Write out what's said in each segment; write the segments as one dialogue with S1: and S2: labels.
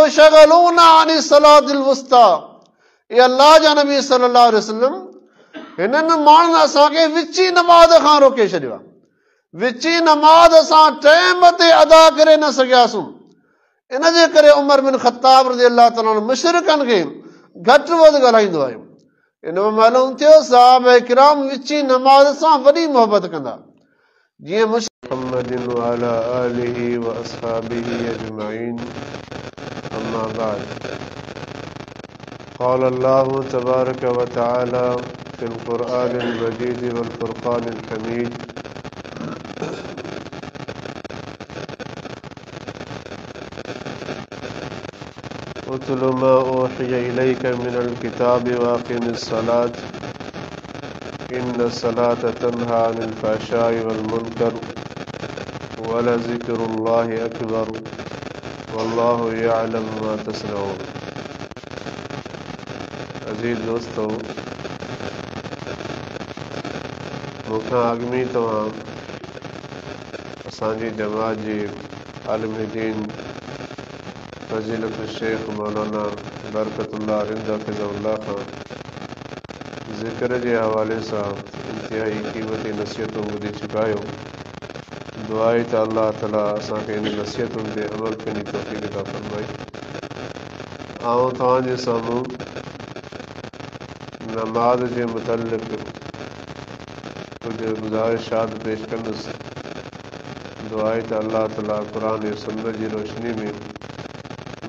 S1: युशगलूना अनि सलातिल वुस्ता। ये अल्लाह जा नबी सल्लल्लाहु अलैहि वसल्लम हिननि माण्हुनि असांखे विची नमाज़ खां रोके छॾियो आहे। विची नमाज़ असां टाइम ते अदा करे न सघियासीं। इन जे करे उमर बिन ख़त्ताब रज़ियल्लाहु ताला अन्हु मुशरिकनि खे घटि वधि ॻाल्हाईंदो आहे। इन में मालूम थियो सहाबा किराम विची नमाज़ सां वॾी मोहबत कंदा। जीअं मुहम्मदिन व अला आलिहि व अस्हाबिहि अजमईन, अम्मा बाद। क़ाल अल्लाहु तबारक व तआला फिल क़ुरआनिल मजीद वल फ़ुरक़ानिल हमीद, उतलु मा ऊहिय इलैका मिनल किताबि व अक़िमिस सलात इन्न सलात तन्हा अनिल फ़हशाइ वल मुनकर व लज़िक्रुल्लाहि अकबर वल्लाहु यअलम मा तस्नऊन। अज़ीज़ दोस्तों, मूंखां अॻु तव्हां असांजी जमात जे आलिम दीन फ़ज़ीलत शेख मौलाना बरकतुल्लाह रिंदा फ़िज़हुल्लाह खां ज़िक्र जे हवाले सां इंतिहाई क़ीमती नसीहतूं ॿुधी चुका आहियो। दुआ आहे त अल्लाह ताला असांखे इन नसीहतुनि ते अमल करण जी तौफ़ीक़ अता फ़रमाए। आउं तव्हांजे साम्हूं नमाज़ जे मुतल्लिक़ कुझु गुज़ारिशात पेश कंदुसि। दुआ आहे त अल्लाह ताला क़ुरान ऐं सुन्नत जी रोशनी में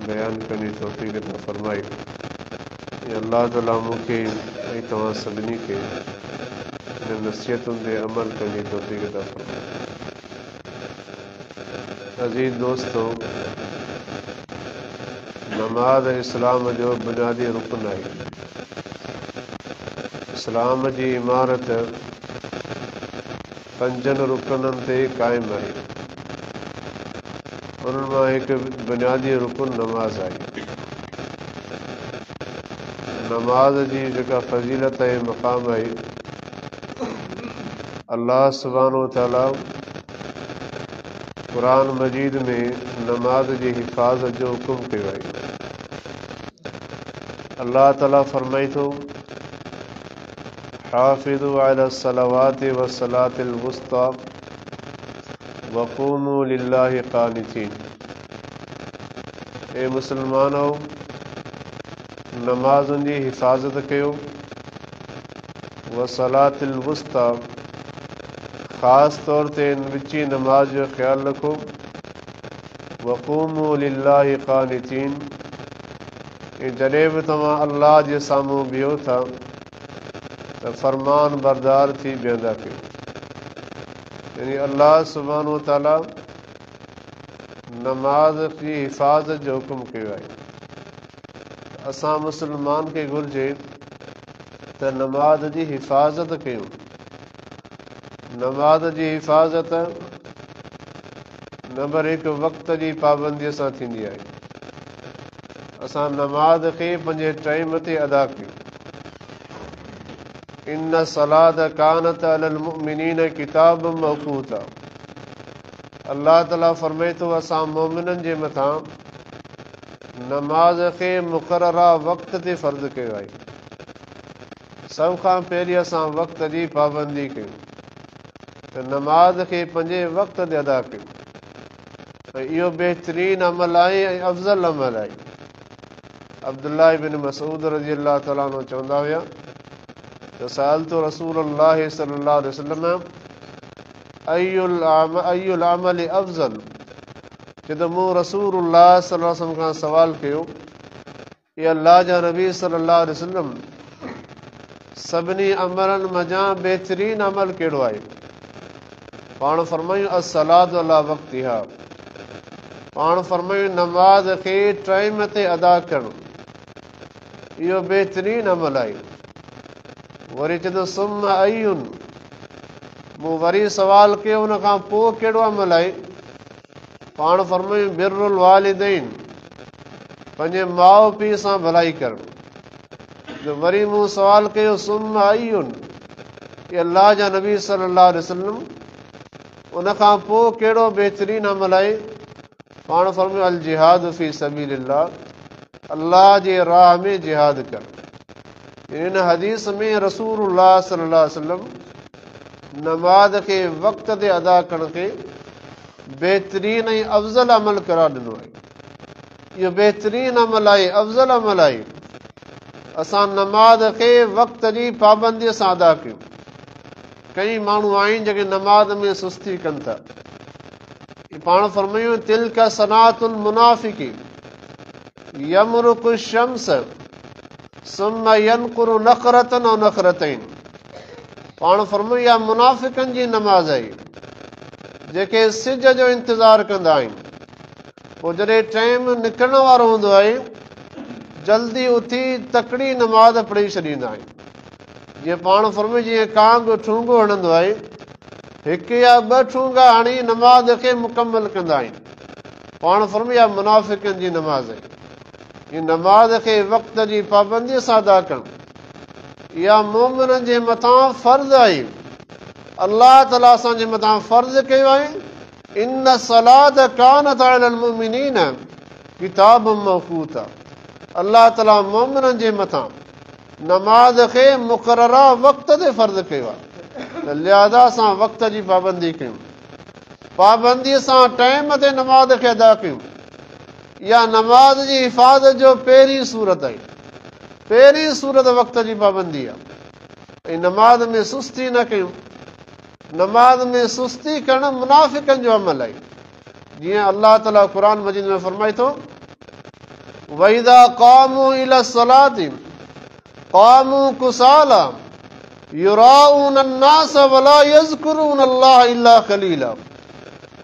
S1: बयान करने की तौफ़ीक़ अता फ़रमाए। अल्लाह ताला मूंखे ऐं तव्हां सभिनी खे इन नसीहतुनि ते अमल करने की तौफ़ीक़ अता फ़रमाए। अज़ीज़ दोस्तों, नमाज़ इस्लाम जो बुनियादी रुकन आहे। इस्लाम जी इमारत पंजनि रुकननि ते क़ाइमु आहे। उन्हनि मां हिकु बुनियादी रुकन नमाज़ आहे। नमाज जी जेका फ़ज़ीलत ऐं मक़ाम आहे, अल्लाह सुब्हानो व तआला क़ुरान मजीद में नमाज जी हिफ़ाज़त जो हुकुम कयो आहे। अल्लाह ताला फ़रमाए थो, हाफ़िज़ू अला सलावाति व सलातिल वुस्ता व क़ूमू लिल्लाहि क़ानितीन। ए मुसलमानो, नमाज़ुनि जी हिफ़ाज़त कयो। व सलातिल वुस्ता, ख़ासि तौर ते विची नमाज जो ख़्यालु रखो। व क़ूमू लिल्लाहि क़ानितीन, ऐं जॾहिं बि तव्हां अल्लाह जे साम्हूं बीहो था त फ़रमान बरदार थी बीहंदा कयो। यानी अल्लाह सुब्हानो व तआला नमाज जी हिफ़ाज़त जो हुकुम कयो आहे। असां मुसलमान खे घुरिजे त नमाज जी हिफ़ाज़त कयूं। नमाज जी हिफ़ाज़त नंबर 1 वक़्त जी पाबंदीअ सां थींदी आहे। असां नमाज खे पंहिंजे टाइम ते अदा कयूं। इन्न सलात कानत अलल मुमिनीन किताब मौक़ूता। अल्लाह ताला फ़रमाए थो, असां मोमिननि जे मथां नमाज खे मुक़ररा वक़्त ते फ़र्ज़ कयो आहे। सभ खां पहिरीं असां वक़्त जी पाबंदी कयूं त नमाज खे पंहिंजे वक़्त ते अदा कयूं। ऐं इहो बहितरीन अमल आहे ऐं अफ़ज़ल अमल आहे। अब्दुल्लाह इब्न मसूद रज़ियल्लाहु ताला अन्हु चवंदा हुया त सअल्तु रसूलल्लाह सल्लल्लाहु अलैहि वसल्लम अय्युल अमल अफ़ज़ल। जॾहिं मूं रसूलुल्लाह सल्लल्लाहु अलैहि वसल्लम खां सवाल कयो, ये अल्लाह जा नबी सल्लल्लाहु अलैहि वसल्लम, सभिनी अमलनि मञां बहितरीन अमल कहिड़ो आहे? पाण फरमायूं अस्सलातु अला वक़्तिहा। पाण फरमायूं नमाज खे टाइम ते अदा करणु, इहो बहितरीन अमल आहे। वरी चवंदो सुम्मा अय्युन, मूं वरी सवाल कयो उन खां पोइ कहिड़ो अमल आहे? पाण फरमायूं बिरुल वालिदैन, पंहिंजे माउ पीउ सां भलाई करणु। वरी मूं सवाल कयो सुम्मा अय्युन, कि अल्लाह जा नबी सल्लल्लाहु अलैहि वसल्लम उन खां पोइ कहिड़ो बहितरीन अमल आहे? पाण फरमायो अल जिहाद फी सबीलिल्लाह, अल्लाह जे राह में जिहाद कर। इन हदीस में रसूलुल्लाह सल्लल्लाहु अलैहि वसल्लम नमाज खे वक़्त ते अदा करण खे बहितरीन ऐं अफ़ज़ल अमल करार ॾिनो आहे। इहो बहितरीन अमल आहे, अफ़ज़ल अमल आहे। असां नमाज खे वक़्त जी पाबंदीअ सां अदा कयूं। कई माण्हू आहिनि जेके नमाज में सुस्ती कनि था। पाण फरमायूं तिल्क सनातुल मुनाफ़िकी यमरुकु शम्स सुम्मा यनकुरु नखरतन औ नखरतैन। पाण फरमायूं इहा मुनाफ़िकनि जी नमाज़ आहे जेके सिज जो इंतज़ार कंदा आहिनि, पोइ जॾहिं टाइम निकिरण वारो हूंदो आहे जल्दी उथी तकड़ी नमाज़ पढ़ी छॾींदा आहिनि। जीअं पाण फरमायूं जीअं कांग ठूंगो हणंदो आहे, हिकु या ॿ ठूंगा हणी नमाज़ खे मुकमल कंदा आहिनि। पाण फरमायूं इहा मुनाफ़िकनि जी नमाज़ आहे। हीअ नमाज़ खे वक़्त जी पाबंदीअ सां अदा करणु इहा मोमिननि जे मथां फ़र्ज़ आहे। अल्लाह ताला असांजे मथां फ़र्ज़ कयो आहे, इन सलात कानत अलल मुमिनीन किताब मौक़ूता। अल्लाह ताला मोमिननि जे मथां नमाज़ खे मुक़ररा वक़्त ते फ़र्ज़ कयो आहे। लिहाज़ा असां वक़्त जी पाबंदी कयूं, पाबंदीअ सां टाइम ते नमाज़ खे अदा कयूं। इहा नमाज़ जी हिफ़ाज़त जो पहिरीं सूरत आहे। पहिरीं सूरत वक़्त जी पाबंदी आहे। ऐं नमाज़ में सुस्ती न कयूं। नमाज़ में सुस्ती करणु मुनाफ़िकनि जो अमल आहे। जीअं अल्लाह ताला क़ुरान मजीद में फरमाए थो, वइज़ा क़ामू इला सलाति क़ामू कुसाला युराऊन अन्नास वला यज़कुरून अल्लाह इल्ला क़लीला।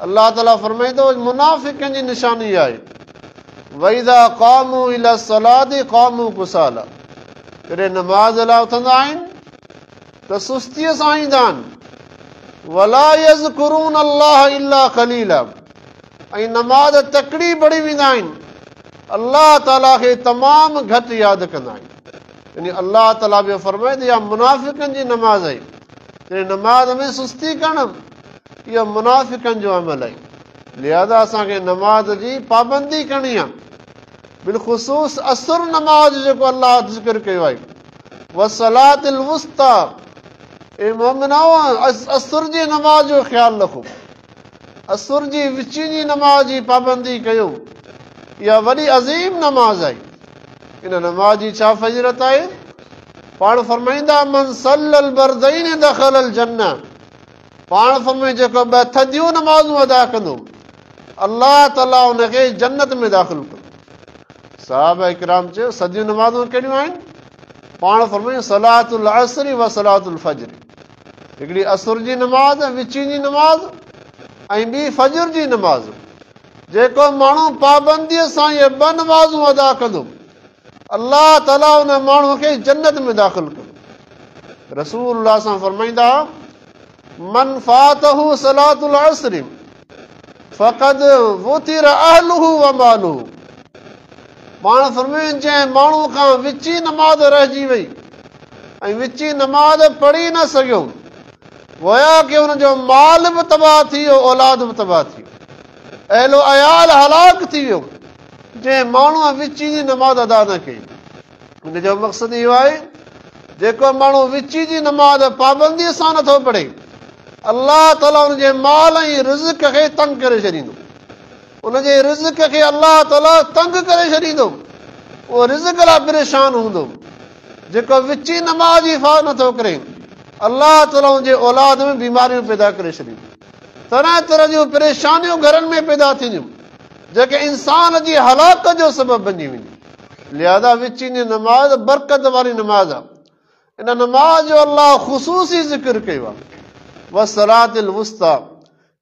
S1: अल्लाह ताला फरमाए थो मुनाफ़िकनि जी निशानी आहे, वइज़ा क़ामू इला सलाति क़ामू कुसाला। जॾहिं नमाज़ लाइ उथंदा आहिनि त सुस्तीअ सां ईंदा आहिनि, वला यज़कुरून अल्लाह इल्ला क़लीला। ऐं नमाज़ तकड़ी पढ़ी वेंदा आहिनि, अल्लाह ताला खे तमामु घटि यादि कंदा आहिनि। यानी अल्लाह ताला बि फरमाए थो इहा मुनाफ़िकनि जी नमाज़ आहे। जॾहिं नमाज़ में सुस्ती करणु इहो मुनाफ़िकनि जो अमल आहे। लिहाज़ा असांखे नमाज़ जी पाबंदी करणी आहे। बिलख़ुसूस असुर नमाज़ जेको अल्लाह ज़िक्र कयो आहे, वसलातिल वुस्ता, ए मोमिनो असुर जी नमाज़ जो ख़्यालु रखो। असुर जी विची जी नमाज़ जी पाबंदी कयो। इहा वॾी अज़ीम नमाज़ आहे। इन नमाज़ जी छा फज़ीलत आहे? पाण फरमाईंदा मन सल्लल बरदैन दख़लल जन्नह। पाण फरमाए जेको ॿ थधियूं नमाज़ूं अदा कंदो अल्लाह ताला उनखे जन्नत में दाख़िल कंदो। साहबा इकराम चयो सदियूं नमाज़ूं कहिड़ियूं आहिनि? पाण फरमायूं सलातुल असरी व सलातुल फजर। हिकिड़ी असुर जी नमाज़, विची जी नमाज़ ऐं ॿी फजर जी नमाज़। जेको माण्हू पाबंदीअ सां इहे ॿ नमाज़ूं अदा कंदो अल्लाह ताला उन माण्हूअ खे जन्नत में दाख़िल कंदो। रसूलुल्लाह सां फरमाईंदा मन फातहु सलातुल असरी फ़क़द वुतिर अहलुहु व मालुहु। पाण फरमायूं जंहिं माण्हू खां विची नमाज़ रहिजी वई ऐं विची नमाज़ पढ़ी न सघियो, गोया कि हुनजो माल बि तबाह थी वियो, औलाद बि तबाह थी वियो, अहलो अयाल हलाक थी वियो जंहिं माण्हूअ विची जी नमाज़ अदा न कई। हिनजो मक़सदु इहो आहे जेको माण्हू विची जी नमाज़ पाबंदीअ सां नथो पढ़े अल्लाह ताला हुनजे माल ऐं रिज़्क़ खे तंग करे छॾींदो। उनजे रिज़्क़ खे अल्लाह ताला तंग करे छॾींदो। उहो रिज़्क़ लाइ परेशान हूंदो। जेको विची नमाज़ जी हिफ़ाज़त नथो करे अल्लाह ताला हुनजे औलाद में बीमारियूं पैदा करे छॾींदो। तरह तरह जूं परेशानियूं घरनि में पैदा थींदियूं जेके इंसान जी हलाक जो सबबु बणी वेंदियूं। लिहाज़ा विची जी नमाज़ बरकत वारी नमाज़ आहे। इन नमाज़ जो अल्लाह ख़ुसूसी ज़िक्र कयो आहे। वसलातिल वुस्ता,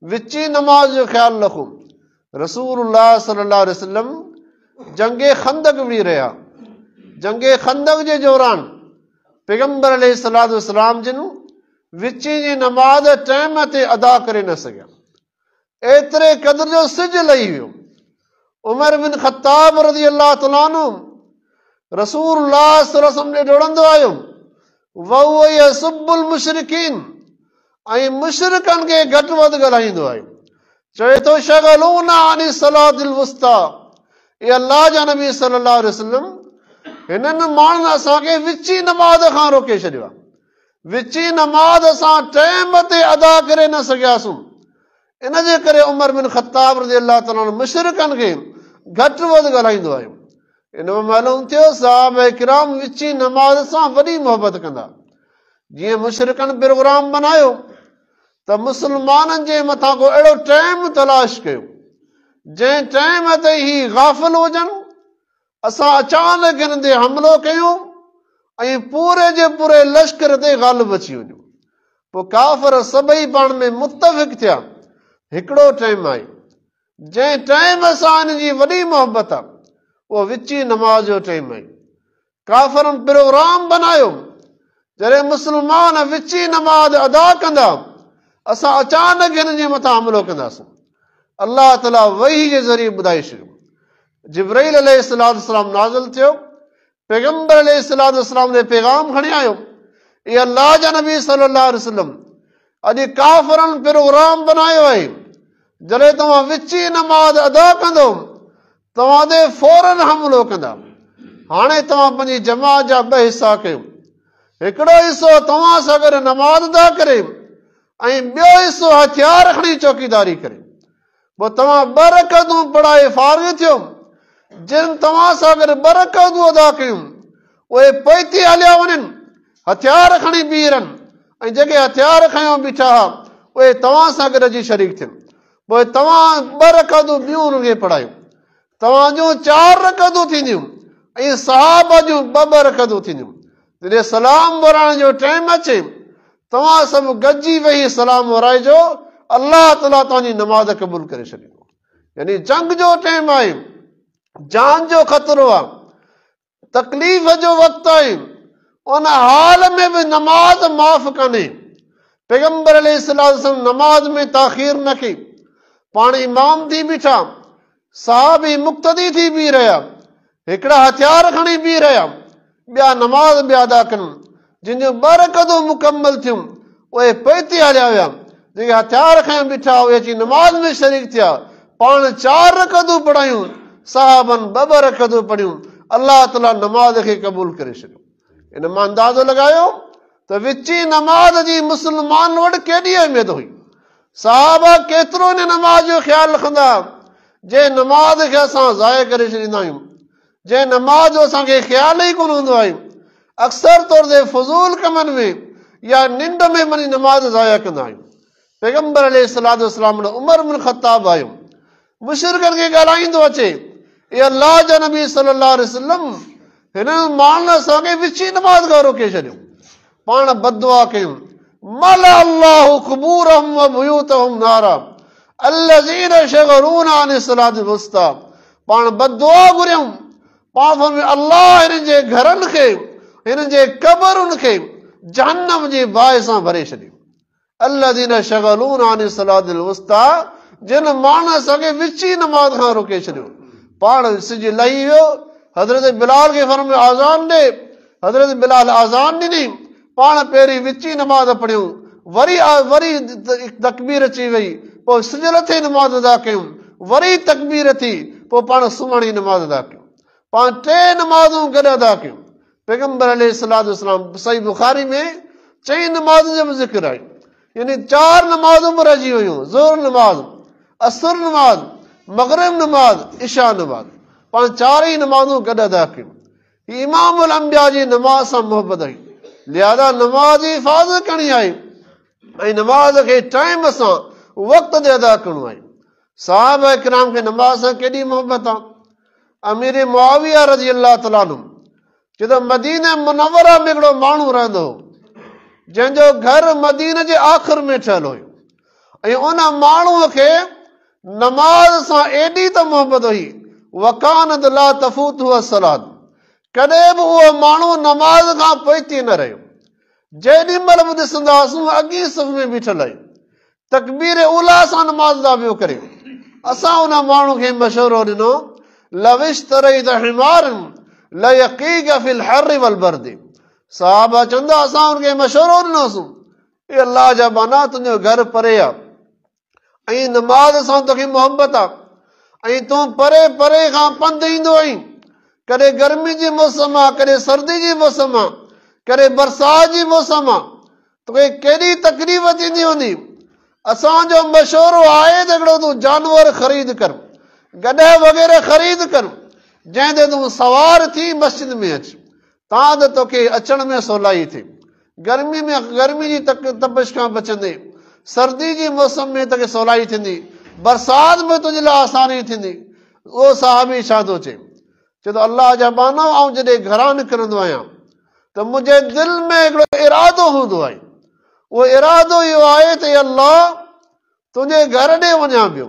S1: विची नमाज़ जो ख़्यालु रखो। रसूलुल्लाह सल्लल्लाहु अलैहि वसल्लम जंगे खंदक बि रहिया। जंगे खंदक जे दौरान पैगंबर अलैहिस्सलातु वस्सलाम जिन विची जी नमाज़ टाइम ते अदा करे न सघिया। एतिरे क़दुर जो सिज लही वियो। उमर बिन ख़त्ताब रज़ी अल्लाह तआला अन्हु रसूलुल्लाह सल्लल्लाहु अलैहि वसल्लम ॾे डोड़ंदो आयो, वहुव यसुब्बुल मुशरिकीन, ऐं मुशरिकनि खे घटि वधि ॻाल्हाईंदो आहे। चवे थो शगलूना अनी सलातिल वुस्ता, ये अल्लाह जा नबी सल्लल्लाहु अलैहि वसल्लम हिननि माण्हुनि असांखे विची नमाज़ खां रोके छॾियो आहे। विची नमाज़ असां टाइम ते अदा करे न सघियासीं। इन जे करे उमर बिन ख़त्ताब रज़ियल्लाहु ताला अन्हु मुशरिकनि खे घटि वधि ॻाल्हाईंदो आहे। इन में मालूम थियो सहाबा किराम विची नमाज़ सां वॾी मोहबत कंदा। जीअं मुशरिकनि प्रोग्राम बनायो त मुस्लमाननि जे मथां को अहिड़ो टाइम तलाश कयो जंहिं टाइम ते ही गाफ़िल हुजनि, असां अचानक हिन ते हमिलो कयूं ऐं पूरे जे पूरे लश्कर ते ग़ालिब अची वञूं। पोइ काफ़िर सभई पाण में मुतफ़िक़ थिया। हिकिड़ो टाइम आहे जंहिं टाइम सां हिन जी वॾी मोहबत आहे, उहो विची नमाज़ जो टाइम आहे। काफ़िरनि प्रोग्राम बनायो जॾहिं मुस्लमान विची नमाज़ अदा कंदा, असां अचानक हिन जे मथां हमिलो कंदासीं। अल्लाह ताला वही जे ज़रिए ॿुधाए छॾियो। जिब्राइल अलैहिस्सलाम नाज़िल थियो, पैगंबर अलैहिस्सलाम ने पैगाम खणी आयो, ये अल्लाह जा नबी सल्लल्लाहु अलैहि वसल्लम अॼु काफ़िरनि प्रोग्राम बनायो आहे, जॾहिं तव्हां विची नमाज़ अदा कंदो तव्हां ते फौरन हमिलो कंदा। हाणे तव्हां पंहिंजी जमात जा ॿ हिसा कयो। हिकिड़ो हिसो तव्हां सां गॾु नमाज़ अदा करे ऐं ॿियो हिसो हथियार खणी चौकीदारी करे। पोइ तव्हां ॿ रकअतूं पढ़ाए फारिग थियो। जिन तव्हां सां गॾु ॿ रकअतूं अदा कयूं उहे पोइते हलिया वञनि, हथियार खणी बीह रहनि, ऐं जेके हथियार खयों बीठा उहे तव्हां सां गॾु अची शरीक थियनि। पोइ तव्हां 2 रकअतूं ॿियूं उनखे पढ़ायो। तव्हां जूं 4 रकअतूं थींदियूं ऐं सहाबा जूं 2 रकअतूं थींदियूं। जॾहिं सलाम विराइण जो टाइम अचे, तव्हां सभु गॾिजी वेही सलाम विराइजो, अल्लाह ताला तव्हांजी नमाज़ क़बूल करे छॾींदो। यानी जंग जो टाइम आहे, जान जो ख़तरो आहे, तकलीफ़ जो वक़्तु आहे, उन हाल में बि नमाज़ माफ़ कान्हे। पैगंबर अलैहिस्सलाम नमाज़ में ताख़ीर न कई, पाण इमाम थी बीठा, सहाबी मुक़्तदी थी बीह रहिया, हिकिड़ा हथियार खणी बीह रहिया, ॿिया नमाज़ ॿिया अदा कनि। जिन जूं 2 रकअतूं मुकमल थियूं उहे पोइते हलिया विया, जेके हथियार खयों बीठा उहे अची नमाज़ में शरीक थिया। पाण 4 रकअतूं पढ़ायूं, सहाबनि 2 रकअतूं पढ़ियूं, अल्लाह ताला नमाज़ खे क़बूल करे छॾियो। इन मां अंदाज़ो लॻायो त विची नमाज़ जी मुस्लमान वटि केॾी अहमियत हुई। सहाबा केतिरो इन नमाज़ जो ख़्यालु रखंदा, जंहिं नमाज़ खे असां ज़ाया करे छॾींदा आहियूं, जंहिं नमाज़ जो असांखे ख़्यालु ई कोन हूंदो आहे। अक्सर तौर ते फज़ूल कमनि में या निंड में वञी नमाज़ ज़ाया कंदा आहियूं। पैगंबर अलैहिस्सलाम उमर बिन ख़त्ताब आयो, मुशरिकनि खे ॻाल्हाईंदो अचे, ये अल्लाह जा नबी सल्लल्लाहु अलैहि वसल्लम हिननि माण्हुनि असांखे विची नमाज़ खां रोके छॾियो। पाण बददुआ कयूं, मला अल्लाहु क़ुबूरहुम व बुयूतहुम नारा अल्लज़ीना शगलूना अन सलातिल वुस्ता। पाण बददुआ घुरियूं, पाण में अल्लाह हिननि जे घरनि खे, हिननि जे क़बरुनि खे जहन्नम जे बाहि सां भरे छॾियो। अल्लज़ीना शगलूना अन सलातिल वुस्ता, जिन माण्हुनि असांखे विची नमाज़ खां रोके छॾियो। पाण सिज लही वियो, हज़रत बिलाल खे फरमायो आज़ान ॾे। हज़रत बिलाल आज़ान ॾिनी, पाण पहिरीं विची नमाज़ पढ़ियूं, वरी तकबीर अची वई, पोइ सिज लथे नमाज़ अदा कयूं, वरी तकबीर थी, पोइ पाण सुम्हण जी नमाज़ अदा कयूं। पाण 3 नमाज़ूं गॾु अदा कयूं। पैगंबर अलैहिस्सलाम सही बुखारी में 4 नमाज़ुनि जो बि ज़िक्र आहे, यानी 4 नमाज़ूं बि रहिजी वियूं, ज़ोहर नमाज़, असर नमाज़, मग़रिब नमाज़, इशा नमाज़। पाण 4 ई नमाज़ूं गॾु अदा कयूं। हीअ इमामुल अंबिया जी नमाज़ सां मोहबत हुई, लिहाज़ा नमाज़ जी हिफ़ाज़त करणी आहे ऐं नमाज़ खे टाइम सां वक़्त ते अदा करणो आहे। सहाबा किराम खे नमाज़ सां केॾी मोहबत आहे। अमीर मुआविया रज़ियल्लाहु ताला अन्हु जॾहिं मदीना मुनव्वरा में हिकिड़ो माण्हू रहंदो हो, जंहिंजो घर मदीने जे आख़िर में ठहियलु हुयो, ऐं उन माण्हूअ खे नमाज़ सां एॾी त मोहबत हुई, वकानत ला तफूतहु सलात, कॾहिं बि उहो माण्हू नमाज़ खां पोइते न रहियो। जेॾी महिल बि ॾिसंदासीं अॻी सफ़ में बीठल आहे, तकबीर उला सां नमाज़ अदा पियो करे। असां उन माण्हू खे मशवरो ॾिनो, लविश्तरैत हिमारन लयक़ीक फिल हर्र वल बर्द। सहाबा चवंदा असां उनखे मशवरो ॾिनोसीं, ए अल्लाह जा बाना तुंहिंजो घर परे आहे ऐं नमाज़ सां तोखे मोहबत आहे ऐं तूं परे परे खां पंधु ईंदो आहीं, कॾहिं गर्मी जी मौसम आहे, कॾहिं सर्दी जी मौसम आहे, कॾहिं बरसाति जी मौसम आहे, तोखे केॾी तकलीफ़ थींदी हूंदी। असांजो मशवरो आहे त हिकिड़ो तूं जानवर ख़रीद कर, गॾह वग़ैरह ख़रीद कर, जंहिं ते तूं सवार थी मस्जिद में अच, तां त तोखे अचण में सवलाई थिए। गर्मी जी तपिश खां बचंदे, सर्दी जी मौसम में तोखे सवलाई थींदी, बरसाति में तुंहिंजे लाइ आसानी थींदी। उहो साहबी छा थो चए तो अल्लाह जा बानो ऐं जॾहिं घरां निकिरंदो आहियां त मुंहिंजे दिलि में हिकिड़ो इरादो हूंदो आहे। उहो इरादो इहो आहे त अल्लाह तुंहिंजे घर ॾे वञा पियो,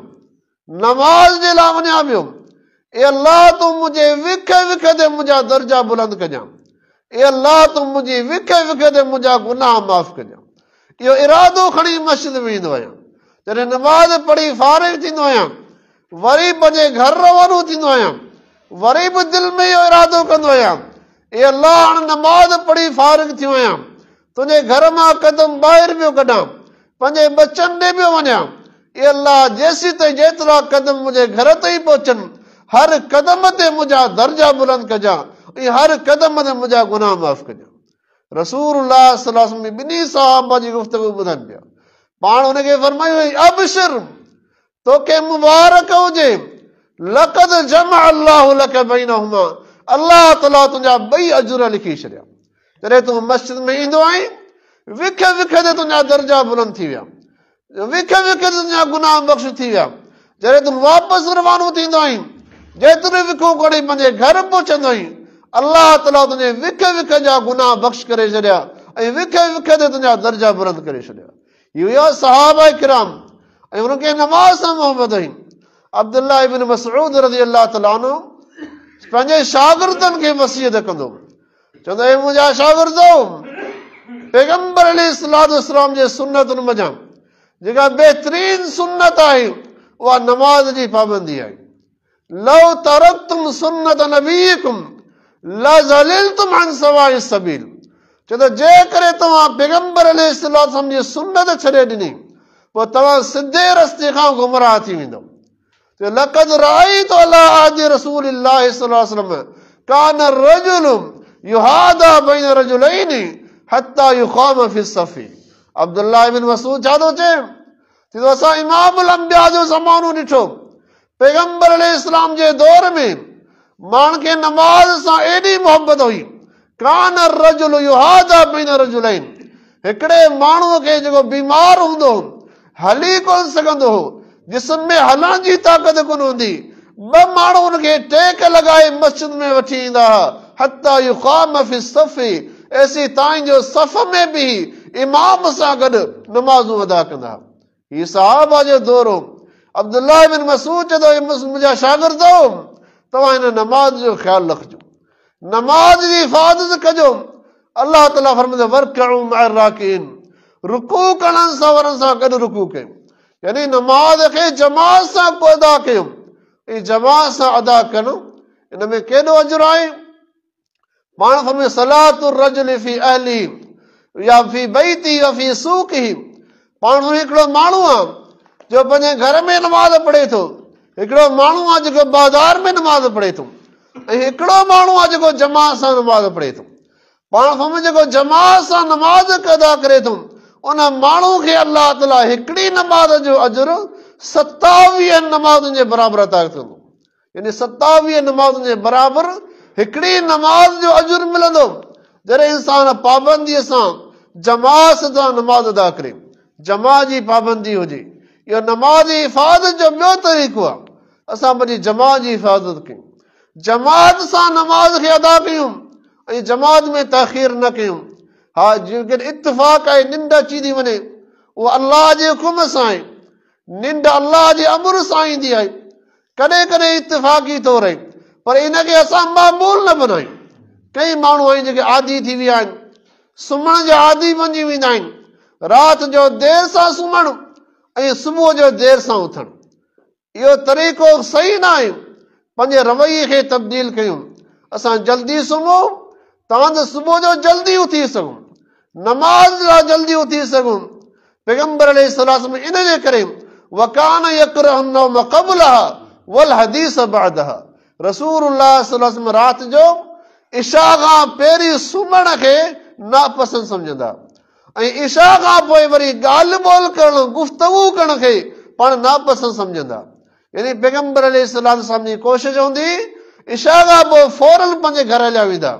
S1: नमाज़ जे लाइ वञा पियो, ए अल्लाह तूं मुंहिंजे विख विख ते मुंहिंजा दर्जा बुलंद कजां, ए अल्लाह तूं मुंहिंजी विख विख ते मुंहिंजा गुनाह माफ़ कजां। इहो इरादो खणी मस्जिद में ईंदो आहियां। जॾहिं नमाज़ पढ़ी फारिग थींदो आहियां, वरी पंहिंजे घर रवानो थींदो आहियां, वरी बि दिलि में इहो इरादो कंदो आहियां, ए अल्लाह हाणे नमाज़ पढ़ी फारिग थियो आहियां, तुंहिंजे घर मां कदम ॿाहिरि पियो कढां, पंहिंजे बचनि ॾे पियो वञां, ए अल्लाह जेसीं ताईं जेतिरा कदम मुंहिंजे घर ताईं पहुचनि, हर कदम ते मुंहिंजा दर्जा बुलंद कजां ऐं हर कदम ते मुंहिंजा गुनाह माफ़ कजां। रसूलुल्लाह सल्लल्लाहु अलैहि वसल्लम ॿिन्ही साहबा जी गुफ़्तगू ॿुधनि पिया। पाण हुनखे फरमायो, अबशिर, तोखे मुबारक हुजे, लक़द जमा अल्लाहु लक बैनहुमा, अल्लाह ताला तुंहिंजा ॿई अजुर लिखी छॾिया। जॾहिं तूं मस्जिद में ईंदो आहीं, विख विख ते तुंहिंजा दर्जा बुलंद थी विया, विख विख ते तुंहिंजा गुनाह बख़्श थी विया। जॾहिं तूं वापसि रवानो थींदो आहीं, जेतिरे विखो खणी पंहिंजे घर पहुचंदो आहीं, अल्लाह ताला तुंहिंजे विख विख जा गुनाह बख़्श करे छॾिया ऐं विख विख ते तुंहिंजा दर्जा बुलंद करे छॾिया। इहो सहाबा किराम ऐं हुनखे नमाज़ सां मोहबत हुई। अब्दुल्लाह इब्न मसऊद रज़ियल्लाहु तआला अन्हु पंहिंजे शागिर्दनि खे वसीयत कंदो, चवंदो, हे मुंहिंजा शागिर्दो, पैगंबर अलैहिस्सलातु वस्सलाम जे सुन्नतुनि मंझां जेका बहितरीन सुन्नत आहे उहा नमाज जी पाबंदी आहे। लौ तरक्तुम सुन्नत नबीकुम लज़लिलतुम अन सवाइ सबील। चवंदो, जेकॾहिं तव्हां पैगंबर अलैहिस्सलातु वस्सलाम जी सुन्नत छॾे ॾिनी, पोइ तव्हां सिधे रस्ते खां गुमराह थी वेंदो। लक़द राअयतु अला अहदि रसूलिल्लाहि सल्लल्लाहु अलैहि वसल्लम कान रजुलु युहादा बैन रजुलैनि हत्ता युक़ाम फी सफ़ी। अब्दुल्लाह इब्न मसूद छा थो चए, असां इमामुल अंबिया जो ज़मानो ॾिठो, पैगंबर अलैहिस्सलाम जे दौर में माण्हुनि खे नमाज़ सां एॾी मोहबत हुई, कान रजुलु युहादा बैन रजुलैन, हिकिड़े माण्हूअ खे जेको बीमार हूंदो, हली कोन सघंदो हो, जिस्म में हलण जी ताक़त कोन हूंदी, ॿ माण्हू हुनखे टेक लॻाए मस्जिद में वठी ईंदा, हत्ता युक़ाम फी सफ़ी, ऐसी ताईं जो सफ़ में बि इमाम सां गॾु नमाज़ूं अदा कंदा। हीउ सहाबा जो दौर हो। अब्दुल्लाह इब्न मसूद चवंदो, मुंहिंजा शागिर्दो, तव्हां हिन नमाज़ जो ख़्यालु रखिजो, नमाज़ जी हिफ़ाज़त कजो। अल्लाह ताला फरमाईंदो, वरकऊ मअ राकिईन, रुकू करण सां वरनि सां गॾु रुकू कयो, यानी नमाज़ खे जमात सां अदा कयो। ऐं जमात सां अदा करणु इन में केॾो अजुर आहे। पाण फरमाए, सलातु रजुल फी अहली या फी बैती या फी सूक़ी। पाण हिकिड़ो माण्हू आहे जो पंहिंजे घर में नमाज़ पढ़े थो, हिकिड़ो माण्हू आहे जेको बाज़ार में नमाज़ पढ़े थो, ऐं हिकिड़ो माण्हू आहे जेको जमात सां नमाज़ पढ़े थो। पाण फरमाए, जेको जमात सां नमाज़ अदा करे थो, उन माण्हू खे अल्लाह ताला हिकिड़ी नमाज़ जो अजुर 27 नमाज़ुनि जे बराबरि अता कंदो। यानी 27 नमाज़ुनि जे बराबरि हिकिड़ी नमाज़ जो अजुर मिलंदो जॾहिं इंसान पाबंदीअ सां जमात सां नमाज़ अदा करे, जमात जी पाबंदी हुजे। इहो नमाज़ जी हिफ़ाज़त जो ॿियो तरीक़ो आहे, असां पंहिंजी जमात जी हिफ़ाज़त कयूं, जमात सां नमाज़ खे अदा कयूं ऐं जमात में तख़ीर न कयूं। हा, जेकॾहिं इत्तिफ़ाक़ आहे, निंड अची थी वञे, उहा अल्लाह जे हुकुम सां आहे, निंड अल्लाह जे अमर सां ईंदी आहे। कॾहिं कॾहिं इत्तिफ़ाक़ी तौर आहे, पर इनखे असां मामूल न बनायूं। कई माण्हू आहिनि जेके आदी थी विया आहिनि, सुम्हण जा आदी बणिजी वेंदा आहिनि, राति जो देरि सां सुम्हणु ऐं सुबुह जो देरि सां उथणु। इहो तरीक़ो सही न आहे। पंहिंजे रवैये खे तब्दील कयूं। असां जल्दी सुम्हूं तां त सुबुह जो जल्दी उथी सघूं, नमाज़ लाइ जल्दी उथी सघूं। पैगंबर अलैहिस्सलाम इन जे करे वकान यकरहुन्नौम क़ब्लहा वल हदीस बअदहा। रसूलुल्लाह सल्लल्लाहु अलैहि वसल्लम रात जो इशा खां पहिरीं सुम्हण खे नापसंद समझंदा ऐं इशा खां पोइ वरी ॻाल्हि ॿोल करण गुफ़्तगू करण खे पाण नापसंद समझंदा। यानी पैगंबर अलैहिस्सलाम जी कोशिश हूंदी इशा खां पोइ फौरन पंहिंजे घर हलिया वेंदा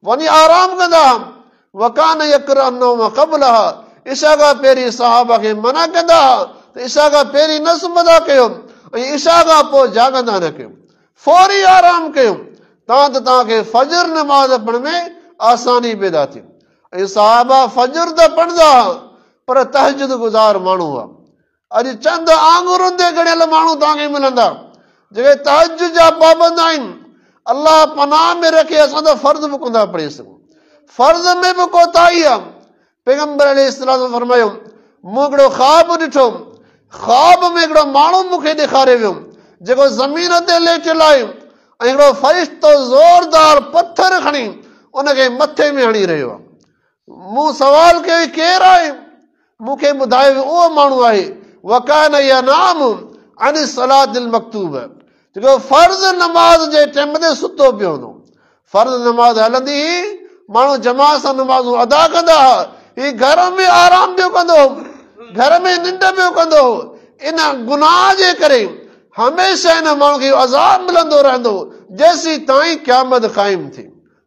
S1: वञी आराम कंदा। वकान यकरहुन्नौम क़ब्लहा इशा खां पहिरीं सहाबा खे मना कंदा त इशा खां पहिरीं न सुम्हंदा कयो ऐं इशा खां पोइ जागंदा न कयो, फौरी आराम कयो तव्हांखे फजर नमाज़ पढ़ण में आसानी पैदा थी। ऐं सहाबा फजर त पढ़ंदा पर तहजुद गुज़ार माण्हू हुआ। अॼु चंद आंगुरनि ते गणियल माण्हू तव्हांखे मिलंदा जेके तहजुद जा पाबंद आहिनि। अलाह पनाह में रखे असां त फर्ज़ बि कोन था पढ़ी सघूं, फर्ज़ में बि कोताही आहे। पैगंबर अलैहिस्सलाम फरमायो मूं हिकिड़ो ख्वाब ॾिठो, ख्वाब में हिकिड़ो माण्हू मूंखे ॾेखारे वियो जेको ज़मीन ते लेटियल आहे ऐं हिकिड़ो फ़रिश्तो ज़ोरदार पत्थर खणी उनखे मथे में हणी रहियो आहे। मूं सवाल कयो केरु आहे? मूंखे ॿुधायो उहो माण्हू आहे वकान यनाम अन सलातिल मक्तूब, जेको फर्ज़ नमाज़ जे टाइम ते सुतो पियो हूंदो। फर्ज़ नमाज़ हलंदी माण्हू जमात सां नमाज़ूं अदा कंदा, ही घर में आराम पियो कंदो, घर में निंड पियो कंदो। इन गुनाह जे करे हमेशह इन माण्हू खे अज़ाब मिलंदो रहंदो जेसीं ताईं क़यामत क़ाइम थी।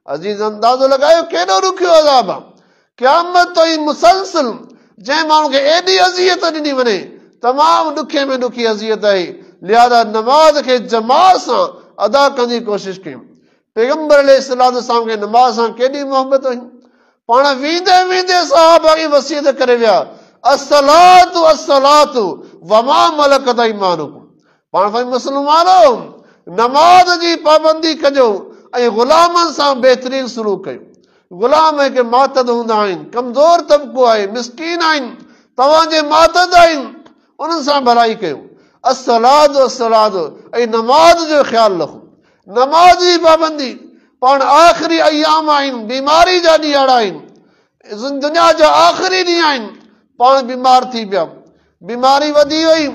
S1: अज़ीज़ अंदाज़ो लॻायो केॾो ॾुखियो अज़ाब आहे। क़यामत ताईं मुसलसिल जंहिं माण्हू खे एॾी अज़ियत ॾिनी वञे तमामु ॾुखे में ॾुखी अज़ियत आहे। लिहाज़ा नमाज़ खे जमात सां अदा कंदी कोशिशि कयूं। पैगंबर अलैहिस्सलाम खे नमाज़ सां केॾी मोहबत हुई। पाण वेंदे वेंदे सहाबा खे वसीयत करे विया अस्सलातु अस्सलातु वमा मलकत ऐमानुकुम। पाण भाई मुस्लमानो नमाज जी पाबंदी कजो ऐं ग़ुलामनि सां बहितरीन सलूक कयो। ग़ुलाम के मातद हूंदा आहिनि, कमज़ोर तबिको आहे, मिसकीन आहिनि, तव्हांजे मातद आहिनि, उन्हनि सां भलाई कयो। अस्सलातु अस्सलातु ऐं नमाज जो ख़्यालु रखो। नमाज जी पाबंदी पाण आख़िरी अयाम आहिनि, बीमारी जा ॾींहं आहिनि, दुनिया जा आख़िरी ॾींहं आहिनि, पाण बीमार थी पिया, बीमारी वधी वई।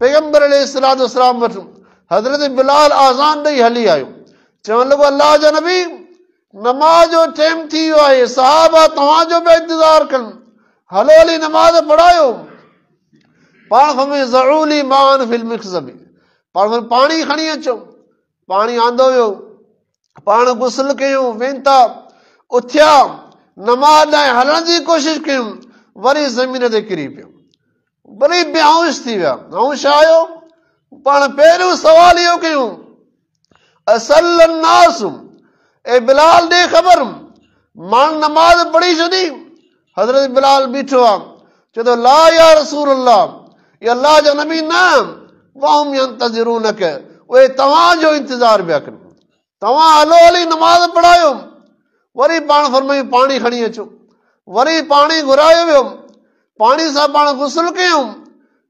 S1: पैगंबर अलैहिस्सलाम वटि हज़रत बिलाल आज़ान ॾेई हली आयो, चवण लॻो अल्लाह जा नबी नमाज जो टाइम थी वियो आहे, सहाबा तव्हांजो बि इंतज़ार कनि, हलो हली नमाज पढ़ायो। पाण फरमायो ज़ऊली मान फिल मिख़्ज़बी, पाण पाणी खणी अचो। पाणी आंदो वियो, पाण गुस्ल कयूं, वेंता उथिया, नमाज लाइ हलण जी कोशिशि कयूं, वरी ज़मीन ते किरी पियो, वरी बेहोश थी विया। होश आयो, पाण पहिरियों सवाल इहो कयूं असल नास ए बिलाल ॾे ख़बर माण्हू नमाज़ पढ़ी छॾी। हज़रत बिलाल बीठो आहे, चए थो ला या रसूल अल्लाह, या अल्लाह जा नबी न, वहुम यंतज़िरूनक, उहे तव्हांजो इंतज़ार पिया कनि, तव्हां हलो हली नमाज़ पढ़ायो। वरी पाण फरमायूं पाणी खणी अचो, वरी पाणी घुरायो वियो, पाणी सां पाण गुस्ल कयूं,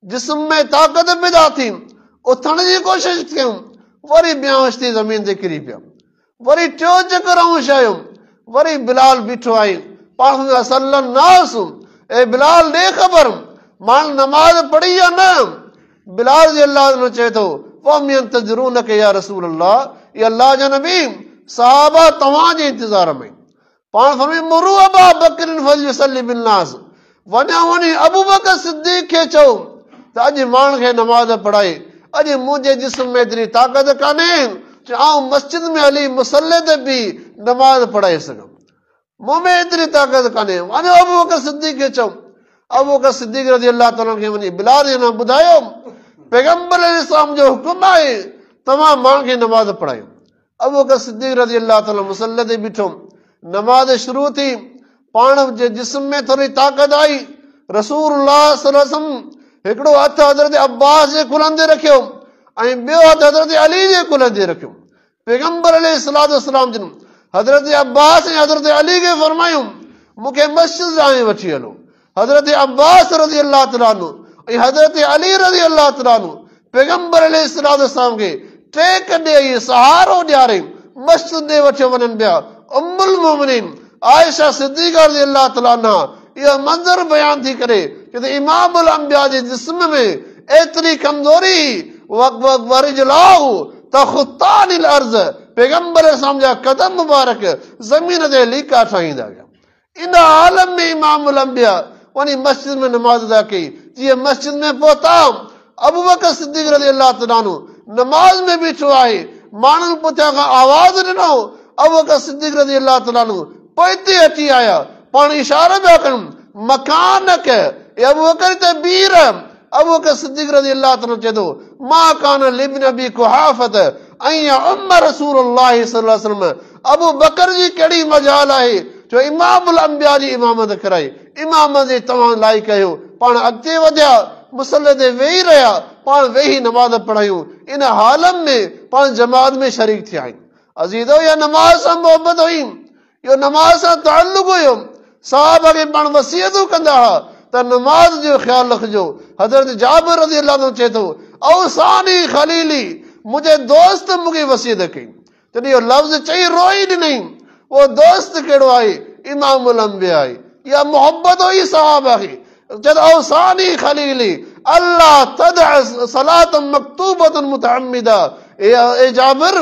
S1: जिस्म में ताक़त पैदा थी, उथण जी कोशिशि कयूं, वरी बेहोश थी ज़मीन ते किरी पिया। वरी टियों चकर होश आयो, वरी बिलाल बीठो आहे। पाण असल नास ए बिलाल ॾे ख़बर माण्हू नमाज़ पढ़ी या न? बिलाल जी अल्लाह चए थो वहुम यंतज़िरूनक या रसूल अल्लाह, या अल्लाह जा नबी सहाबा तव्हांजे इंतज़ार में। पाण फरमायो मुरू अबा बकर फलयुसल्ली बिन्नास, वञा वञी अबू बकर सिद्दीक़ खे चओ त अॼु माण्हुनि खे नमाज़ पढ़ाए। अॼु मुंहिंजे जिस्म में एतिरी ताक़त कान्हे आउं मस्जिद में हली मुसल्ले ते बि नमाज़ पढ़ाए सघां, मूं में एतिरी ताक़त कान्हे। वञो अबू बकर सिद्दीक़ खे चओ। अबू बकर सिद्दीक़ रज़ी अल्लाह ताला खे वञी बिलाल जे नाम ॿुधायो पैगंबर अलैहिस्सलाम जो हुकुम आहे तव्हां माण्हुनि खे नमाज़ पढ़ायो। अबू बकर सिद्दीक़ रज़ी अल्लाह ताला मुसल्ले ते बीठो, नमाज़ शुरू थी, पाण जे जिस्म में थोरी ताक़त आई। रसूलुल्लाह सल्लल्लाहु अलैहि वसल्लम हिकिड़ो हथु हज़रत अब्बास जे कुल्हनि ते रखियो ऐं ॿियो हथु हज़रत अली जे कुल्हनि ते रखियो। पैगंबर अलैहिस्सलाम जन हज़रत अब्बास ऐं हज़रत अली खे फरमायूं मूंखे मस्जिद ॾांहुं वठी हलो। हज़रत अब्बास रज़ी अल्लाह ताला अन्हु ऐं हज़रत अली रज़ी अल्लाह ताला अन्हु पैगंबर अलैहिस्सलाम खे टेक ॾेई सहारो ॾियारे मस्जिद ॾे वठी वञनि पिया। उम्मुल मोमिनीन आयशा सिद्दीक़ा रज़ी अल्लाह ताला अन्हा इहो मंज़र बयान थी करे कि इमामुल अंबिया जे जिस्म में एतिरी कमज़ोरी वरिजलाहु तख़ुतानिल अर्ज़ पैगंबर इस्लाम जा कदम मुबारक ज़मीन ते लीका ठाहींदा विया। इन आलम में इमामुल अंबिया वञी मस्जिद में नमाज़ अदा कई। जीअं मस्जिद में पहुता अबू बकर सिद्दीक़ रज़ियल्लाहु तआला अन्हु नमाज़ में बीठो आहे, माण्हुनि पुठियां खां आवाज़ ॾिनो, अबू बकर सिद्दीक़ रज़ियल्लाहु तआला अन्हु पोइते अची आया, पाण इशारो पिया कनि मकानक अबू बकर ते बीर। अबू बकर सिद्दीक़ रज़ियल्लाहु तआला चए थो मा कान लिब्न अबी कुहाफ़त ऐं उम्र रसूलुल्लाह सल्लल्लाहु अलैहि वसल्लम। अबू बकर जी कहिड़ी मजाल आहे जो इमामुल अंबिया जी इमामत कराई, इमाम जे तव्हां लाइ कयो। पाण अॻिते वधिया, मुसले ते वेही रहिया, पाण वेही नमाज़ पढ़ायूं। इन हालम में पाण जमात में शरीक थिया आहियूं। अज़ीज़ो इहा नमाज़ सां मोहबत हुई, इहो नमाज़ सां ताल्लुक़ हुयो। साहब खे पाण वसियतूं कंदा हुआ त नमाज़ जो ख़्यालु रखिजो। हज़रत जाबिर रज़ियल्लाहु अन्हु चए थो औसानी खलीली, मुंहिंजे दोस्त मूंखे वसियत कई। जॾहिं इहो लफ़्ज़ चई रोई ॾिनई, उहो दोस्त कहिड़ो आहे? इमामुल अंबिया आहे। इहा मोहबत हुई साहब खे। जद औसानी खलीली अल्लाह तदअ सलात मक्तूबतन मुतअम्मिदा, ए जाबिर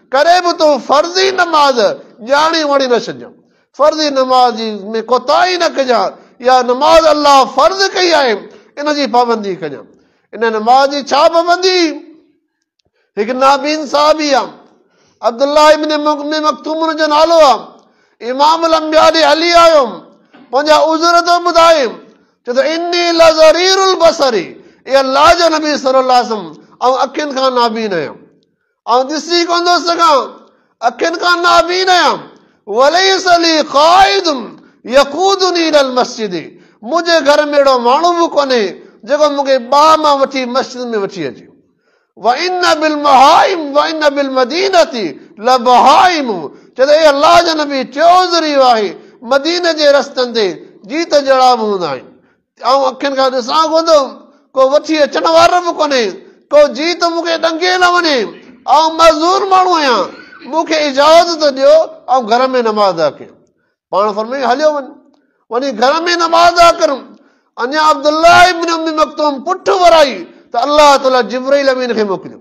S1: करे बि तूं फर्ज़ी नमाज़ ॼाणी वणी न छॾिजां, फर्ज़ी नमाज़ में कोताही न कजां। इहा नमाज़ अल्लाह फर्ज़ कई आहे, इन जी पाबंदी कजां। इन नमाज़ जी छा पाबंदी? हिकु नाबीन साहबी आहे, अब्दुल्लाह इब्न मक्तूम जो नालो आहे। इमामुल अंबिया ॾे हली आयो, पंहिंजा उज़र थो ॿुधाए, चए थो इन्नी लज़रीरुल बसरी, ए अल्लाह जो नबी सल्लल्लाहु अलैहि वसल्लम, ऐं अखियुनि खां नाबीन आहियां, ऐं ॾिसी कोन थो सघां, अखियुनि खां नाबीन आहियां। वलैस ली क़ाइदुन यक़ूदुनी इलल मस्जिद, मुंहिंजे घर में अहिड़ो माण्हू बि कोन्हे जेको मूंखे ॿाह मां वठी मस्जिद में वठी अचे। व इन बिल महाइम व इन बिल मदीनती लबहाइम, चए ए अल्लाह जो नबी टियों ज़रियो आहे, मदीने जे रस्तनि ते जीत जड़ा बि हूंदा आहिनि, ऐं अखियुनि खां ॾिसां कोन थो, को वठी अचण वारो बि कोन्हे, को जीत मूंखे ॾंगे न वञे, ऐं मज़दूर माण्हू आहियां, मूंखे इजाज़त ॾियो ऐं घर में नमाज़ अदा कयां। पाण फरमाई हलियो वञी घर में नमाज़ अदा कर। अञा अब्दुल्लाह इब्न उम्मी मक्तूम पुठ वराई त अल्लाह ताला जिब्राइल अमीन खे मोकिलियो।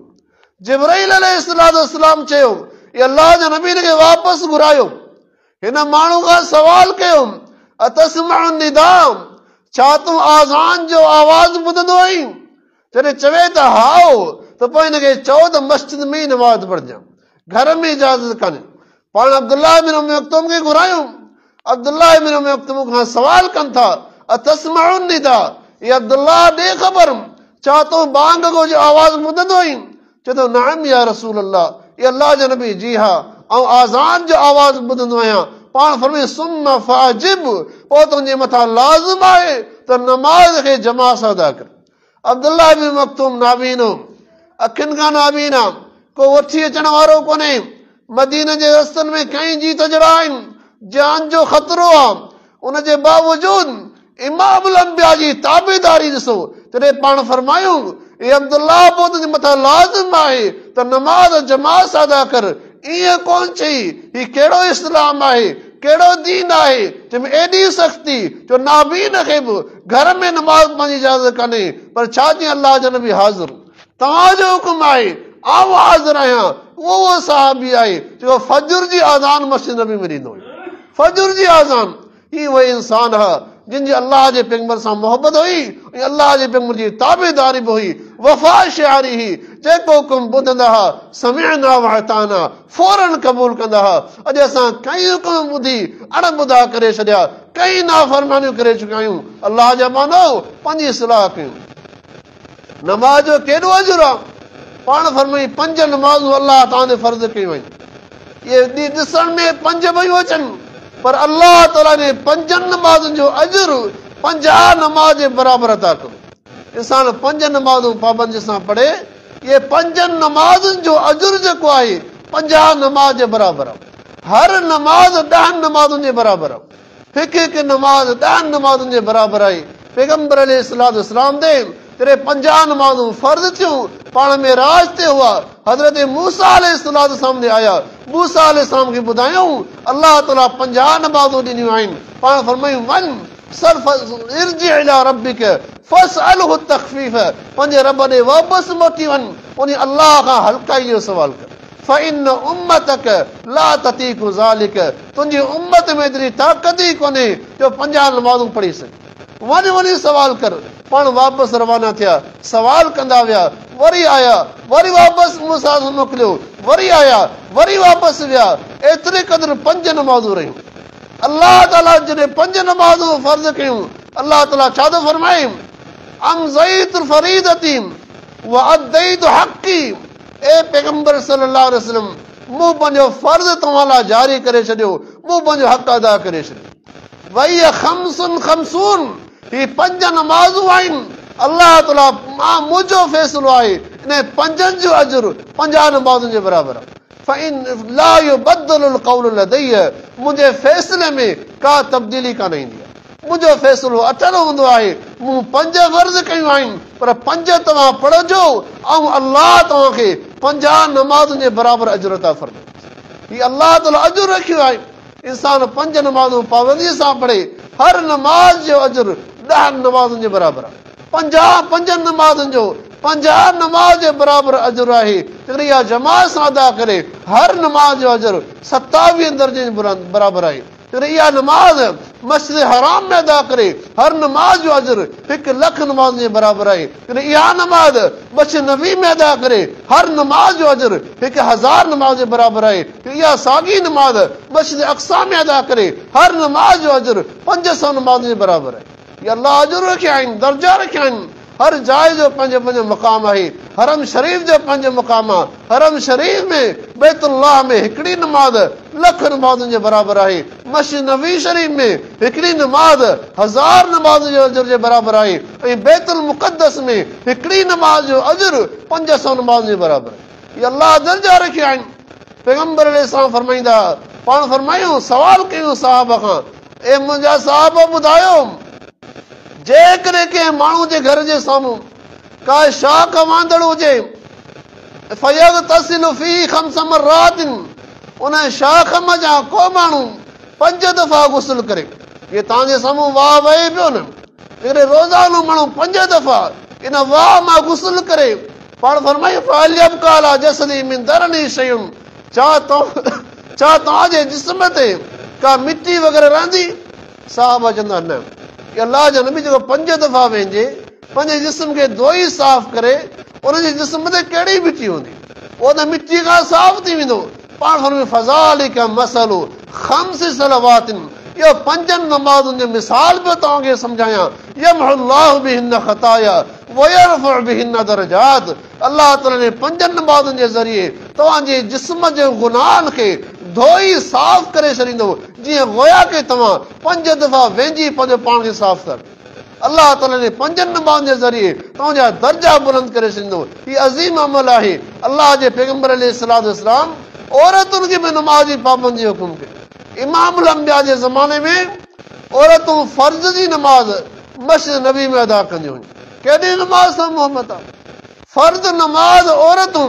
S1: जिब्राइल अलैहिस्सलाम चयो ए अल्लाह जो नबी खे वापसि घुरायो। हिन माण्हू खां सवाल कयो अतस्मअ निदाम, छा तूं आज़ान जो आवाज़ ॿुधंदो आहीं? जॾहिं चवे त हाओ, त पोइ हिनखे चओ त मस्जिद में ई नमाज़ पढ़जां, घर में इजाज़त कान्हे। पाण अब्दुल्लाह इब्न उम्मी मक्तूम खे घुरायूं। अब्दुल्लाह इब्न उम्मी मक्तूम खां सवाल कनि था अतस्मअ निदा, ए अब्दुल्लाह ॾे ख़बर, छा तूं बांग जो आवाज़ ॿुधंदो आहीं? चए थो नअम या रसूल अल्लाह, ए अल्लाह जो नबी जी हा, ऐं आज़ान जो आवाज़ ॿुधंदो आहियां। पाण फरमाए सुम्मा फाजिब, पोइ तुंहिंजे मथां लाज़िम आहे त नमाज़ खे जमा सां अदा कर। अब्दुल्लाह इब्न मक्तूम नाबीन हो, अखियुनि खां नाबीन आहे, को वठी अचण वारो कोन्हे, मदीने जे रस्तनि में कई जीत जड़ा आहिनि, जान जो ख़तरो आहे, उनजे बावजूद इमामुल अंबिया जी ताबेदारी ॾिसो। तॾहिं पाण फरमायूं ए अब्दुल्लाह, पोइ तुंहिंजे मथां लाज़िम आहे त नमाज़ जमात सां अदा कर। ईअं कोन चई, ही कहिड़ो इस्लाम आहे, कहिड़ो दीन आहे जंहिंमें एॾी सख़्ती जो नाबीन खे बि घर में नमाज़ पढ़ण जी इजाज़त कान्हे। पर छा चई अल्लाह जो नबी हाज़िर, तव्हांजो हुकुम आहे, आउं हाज़िर आहियां। उहो साहबी आहे जेको फजर जी आज़ान मस्जिद नबी में ॾींदो हुयो। फजर जी आज़ान ही उहे इंसान हुआ जिनजी अल्लाह जे पैगंबर सां मोहबत हुई, ऐं अल्लाह जे पैगंबर जी ताबेदारी बि हुई। वफ़ा शिआरी ही, जेको हुकुम ॿुधंदा हुआ समिअना व अताना, फौरन क़बूल कंदा हुआ। अॼु असां कई हुकुम ॿुधी अणॿुधा करे छॾिया, कई नाफ़रमानियूं करे चुकिया आहियूं। अल्लाह जा मानो पंहिंजी इस्लाह कयूं। नमाज़ जो केॾो अजुर आहे? पाण फरमाई 5 नमाज़ूं अल्लाह तव्हां ते फर्ज़ कयूं आहिनि। इहे ॾिसण में 5 पयूं अचनि, पर अल्लाह ताला ने 5 नमाज़ुनि जो अजुर 50 नमाज़ जे बराबरि अदा कयो। इंसान 5 नमाज़ूं पाबंदी सां पढ़े, इहे 5 नमाज़ुनि जो अजुर जेको आहे 50 नमाज़ जे बराबरि आहे। हर नमाज़ 10 नमाज़ुनि जे बराबरि आहे। हिकु नमाज़ 10 नमाज़ुनि जे बराबरि आहे। पैगंबर अलैहिस्सलाम ते जॾहिं 50 नमाज़ूं फर्ज़ थियूं, पाण में राज ते हुआ, हज़रत मूसा अलैहिस्सलाम ते आया। मूसा अलैहिस्सलाम खे ॿुधायूं अल्लाह ताला 50 नमाज़ूं ॾिनियूं आहिनि। पाण फरमायूं मन सर्फ इरजी इला रब्बिक फसअलहु तख़फ़ीफ़, पंहिंजे रब ॾे वापसि मोटी वञ, उन अलाह खां हल्काई जो सुवाल कर। फ़इन्न उम्मतक ला ततीकु ज़ालिक, तुंहिंजी उम्मत में एतिरी ताक़त ई कोन्हे जो 50 नमाज़ूं पढ़ी सघे। वञी सवाल कर। पाण वापसि रवाना थिया, सवाल कंदा विया, वरी आया, वरी वापसि मूंसां मोकिलियो, वरी आया, वरी वापसि विया, एतिरे क़दुरु 5 नमाज़ूं रहियूं। अलाह ताला जॾहिं 5 नमाज़ूं फर्ज़ कयूं, अलाह ताला छा थो फरमाए, अम ज़ईतुल फरीदती व अदईतु हक़ी, ए पैगंबर सल्लल्लाहु अलैहि वसल्लम, मूं पंहिंजो फर्ज़ तव्हां लाइ जारी करे छॾियो, मूं पंहिंजो हक़ अदा करे छॾियो। वही खमसुन खमसून, ही 5 नमाज़ूं आहिनि, अलाह ताला मुंहिंजो फ़ैसिलो आहे, इन 5 जो अजर 50 नमाज़ुनि जे बराबरि आहे। फ़इन ला युबद्दलुल क़ौलु लदय्य, मुंहिंजे फ़ैसिले में का तब्दीली कान ईंदी आहे। मुंहिंजो फ़ैसिलो अटल हूंदो आहे। मूं 5 फर्ज़ कयूं आहिनि, पर 5 तव्हां पढ़जो ऐं अलाह तव्हांखे 50 नमाज़ुनि जे बराबरि अजर अता फरमाए। ही अलाह ताला अजर रखियो आहे। इंसान 5 नमाज़ूं पाबंदीअ सां पढ़े, हर नमाज़ जो अजर 10 नमाज़ुनि जे बराबरि आहे। 5 नमाज़ुनि जो 50 नमाज़ जे बराबरि अजर आहे। जेकॾहिं इहा जमात सां अदा करे, हर नमाज़ जो अजर 27 दर्जे जे बराबरि आहे। जेकॾहिं इहा नमाज़ मस्जिद हराम में अदा करे, हर नमाज़ जो अजर 1 लख नमाज़ जे बराबरि आहे। जेकॾहिं इहा नमाज़ मस्जिद नबी में अदा करे, हर नमाज़ जो अजर 1000 नमाज़ जे बराबरि आहे। इहा साॻी नमाज़ मस्जिद अक़सा में अदा करे, हर नमाज़ जो अजर 500 नमाज़ जे बराबरि आहे। इहा अलाह अजर रखिया आहिनि, दर्जा रखिया आहिनि। हर जाइ जो पंहिंजो मक़ाम आहे। हरम शरीफ़ जो पंहिंजो मक़ाम आहे। हरम शरीफ़ में बैतुल्लाह में हिकिड़ी नमाज़ 1 लख नमाज़ुनि जे बराबरि आहे। मस्जिद नबी शरीफ़ में हिकिड़ी नमाज़ 1000 नमाज़ जो अजर जे बराबरि आहे। ऐं बैतुल मुक़द्दस में हिकिड़ी नमाज़ जो अजर 500 नमाज़ जे बराबरि आहे। इहे अलाह दर्जा रखिया आहिनि। पैगंबर अलैहिस्सलाम फरमाईंदा, पाण फरमायूं, सवाल कयूं सहाबा खां, ए मुंहिंजा सहाबा ॿुधायो, जेकॾहिं कंहिं माण्हू जे घर जे साम्हूं का शाख वांदड़ हुजे, फयग़तसिलु फ़ी 5 मर्रातिन, उन शाख मां को माण्हू 5 दफ़ा गुस्ल करे। इहे तव्हांजे साम्हूं वाह वहे पियो न, जेकॾहिं रोज़ानो माण्हू 5 दफ़ा इन वाह मां गुस्ल करे, पाण फरमायूं फ़लियब्का अला जसदी मिन दरनी शयुन, छा तव्हांजे जिस्म ते का मिटी वग़ैरह रहंदी? साहबा चवंदा न। अलाह जो नबी जेको 5 दफ़ा वञे, पंहिंजे जिस्म खे धोई साफ़ करे, उनजे जिस्म ते कहिड़ी मिटी हूंदी? उहो त मिटी खां साफ़ थी वेंदो। पाण फरमायूं फ़ज़ालिका मसलु 5 सलवातिन, इहो 5 नमाज़ुनि जो मिसाल पियो तव्हांखे सम्झायां। यमहुल्लाहु बिहिन्न ख़ताया व यरफ़उ बिहिन्न दरजात, अलाह ताला ने 5 नमाज़ुनि जे ज़रिए तव्हांजे जिस्म जे गुनाहनि खे धोई साफ़ करे छॾींदो, जीअं गोया के तव्हां 5 दफ़ा वेंजी पंहिंजो पाण खे साफ़ कर। अलाह ताला ने 5 नमाज़ुनि जे ज़रिए तव्हांजा दर्जा बुलंद करे छॾींदो। हीउ अज़ीम अमल आहे। अलाह जे पैगंबर अलैहिस्सलातु वस्सलाम औरतुनि खे बि नमाज़ जी पाबंदी जो हुकुम कयो। इमामुल अंबिया जे ज़माने में औरतूं फर्ज़ जी नमाज़ मस्जिद नबी में अदा कंदियूं हुयूं। केॾी नमाज़ सां मोहबत आहे। फर्ज़ नमाज़ औरतूं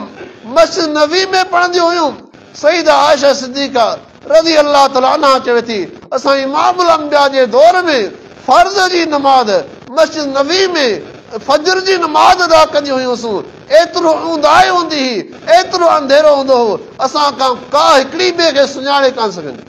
S1: मस्जिद नबी में पढ़ंदियूं हुयूं। सईदा आयशा सिद्दीक़ा रज़ी अल्लाह तआला अन्हा चवे थी, असां इमामुल अंबिया जे दौर में फर्ज़ जी नमाज़ मस्जिद नबी में फजर जी नमाज़ अदा कंदियूं हुयूंसीं। एतिरो ऊंदाहि हूंदी हुई, एतिरो अंधेरो हूंदो हो, असां का हिकिड़ी ॿिए खे सुञाणे कान सघंदी।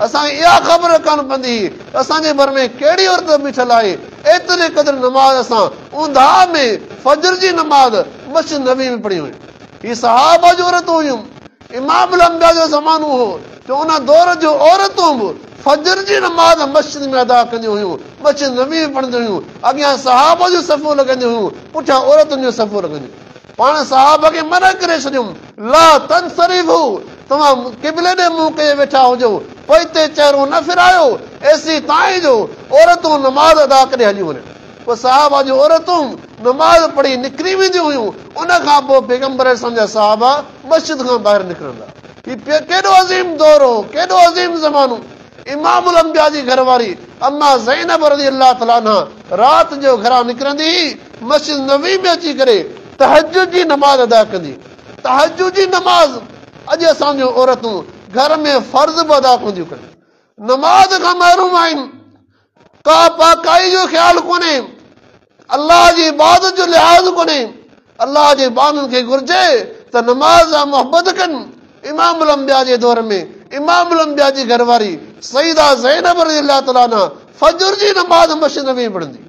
S1: असांखे इहा ख़बर कान पवंदी हुई असांजे भर में कहिड़ी औरत बीठल आहे। एतिरे क़दुरु नमाज़ असां ऊंदाहि में फजर जी नमाज़ मस्जिद नबी में पढ़ी हुयूं। हीअ सहाबा जूं औरतूं हुयूं। इमामुल अंबिया जो ज़मानो हो, जो उन दौर जूं औरतूं बि फजर जी नमाज़ मस्जिद में अदा कंदियूं हुयूं, मस्जिद नबी में पढ़ंदियूं हुयूं। अॻियां सहाबा जूं सफ़ूं लॻंदियूं हुयूं, पुठियां औरतुनि जूं सफ़ूं लॻंदियूं। पाण सहाबा खे मना करे छॾियूं, ला तनसरिफू, तव्हां क़िबले ॾे मुंहुं कये वेठा हुजो, पोइते चहिरो न फिरायो, एसी ताईं जो औरतूं नमाज़ अदा करे हलियूं वञनि। पोइ सहाबा जूं औरतूं नमाज़ पढ़ी निकिरी वेंदियूं हुयूं। उन खां पोइ पैगंबर सम्झा सहाबा मस्जिद खां ॿाहिरि निकिरंदा। हीउ केॾो अज़ीम दौर हो, केॾो अज़ीम ज़मानो। इमामुल अंबिया जी घरवारी अम्मा ज़ैनब रज़ी अल्लाह तआला अन्हा राति जो घरां निकिरंदी, मस्जिद नबी में अची करे तहज्जुद जी नमाज़ अदा कंदी। तहज्जुद जी नमाज़ अॼु असांजूं औरतूं घर में फर्ज़ बि अदा कंदियूं कनि, नमाज़ खां महरूम आहिनि। का पाकाई जो ख़्यालु कोन्हे। अल्लाह जी इबादत जो लिहाज़ कोन्हे। अल्लाह जे बाननि खे घुर्जे त नमाज़ मोहबत कनि। इमामुल अंबिया जे दौर में इमामुल अंबिया जी घरवारी सईदा ज़ैनब रज़ियल्लाहु तआला अन्हा फजर जी नमाज़ मस्जिद में पढ़ंदी।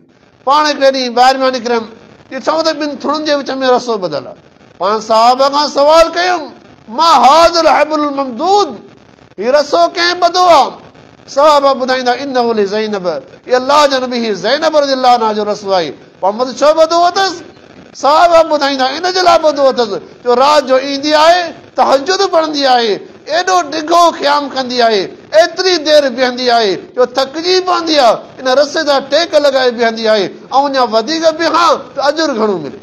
S1: पाण हिकिड़े ॾींहुं ॿाहिरि मां निकिरमि, ॾिठो त ॿिनि थुड़नि जे विच में रसो ॿधल आहे। पाण साहब खां सवाल कयुमि, मां हाज़िल हबुल ममदूद, हीउ रसो कंहिं ॿधो आहे? साहब ॿुधाईंदा इन्नहु लि ज़ैनब, इहो अल्लाह जो नबी ज़ैनब रज़ियल्लाहु अन्हा जो रसो आहे। मोहम्मद छो ॿधो अथसि? साहब ॿुधाईंदा इन जे लाइ ॿधो अथसि जो राति जो ईंदी आहे तहजुद पढ़ंदी आहे, एॾो डिघो क़याम कंदी आहे, एतिरी देरि बीहंदी आहे जो थकिजी पवंदी आहे, इन रसे जा टेक लॻाए बीहंदी आहे ऐं अञा वधीक बीहां त अजुर घणो मिले।